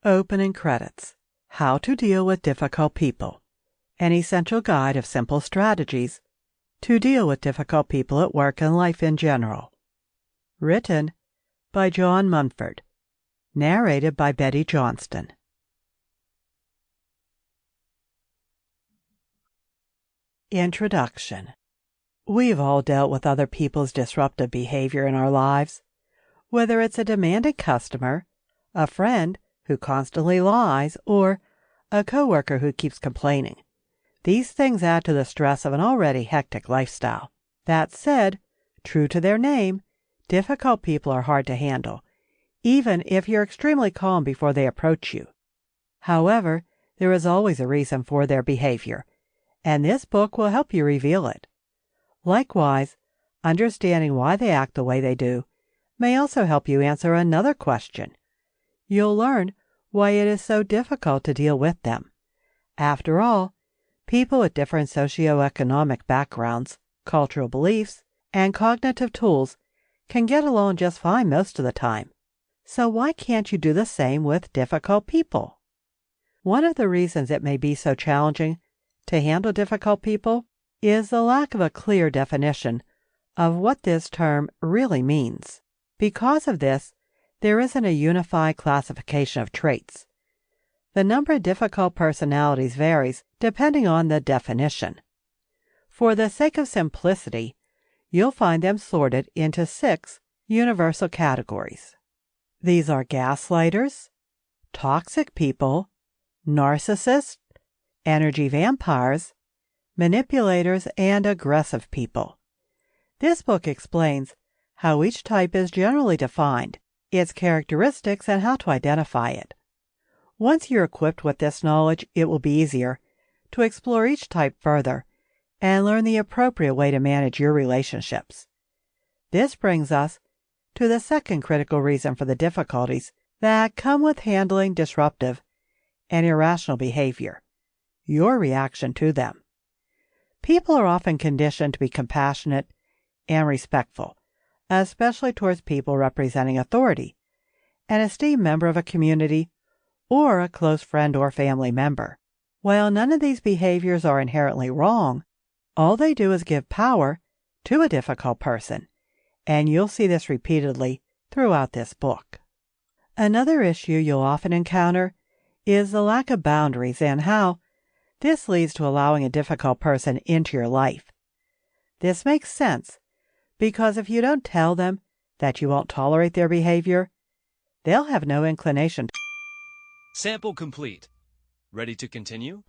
Opening credits. How to deal with difficult people. An essential guide of simple strategies to deal with difficult people at work and life in general. Written by John Munford. Narrated by Betty Johnston. Introduction. We've all dealt with other people's disruptive behavior in our lives, whether it's a demanding customer, a friend who constantly lies, or a coworker who keeps complaining. These things add to the stress of an already hectic lifestyle. That said, true to their name, difficult people are hard to handle, even if you're extremely calm before they approach you. However, there is always a reason for their behavior, and this book will help you reveal it. Likewise, understanding why they act the way they do may also help you answer another question. You'll learn why it is so difficult to deal with them. After all, people with different socioeconomic backgrounds, cultural beliefs, and cognitive tools can get along just fine most of the time. So why can't you do the same with difficult people? One of the reasons it may be so challenging to handle difficult people is the lack of a clear definition of what this term really means. Because of this, there isn't a unified classification of traits. The number of difficult personalities varies depending on the definition. For the sake of simplicity, you'll find them sorted into 6 universal categories. These are gaslighters, toxic people, narcissists, energy vampires, manipulators, and aggressive people. This book explains how each type is generally defined, its characteristics, and how to identify it. Once you're equipped with this knowledge, it will be easier to explore each type further and learn the appropriate way to manage your relationships. This brings us to the second critical reason for the difficulties that come with handling disruptive and irrational behavior: your reaction to them. People are often conditioned to be compassionate and respectful, especially towards people representing authority, an esteemed member of a community, or a close friend or family member. While none of these behaviors are inherently wrong, all they do is give power to a difficult person, and you'll see this repeatedly throughout this book. Another issue you'll often encounter is the lack of boundaries and how this leads to allowing a difficult person into your life. This makes sense because if you don't tell them that you won't tolerate their behavior, they'll have no inclination to. Sample complete. Ready to continue?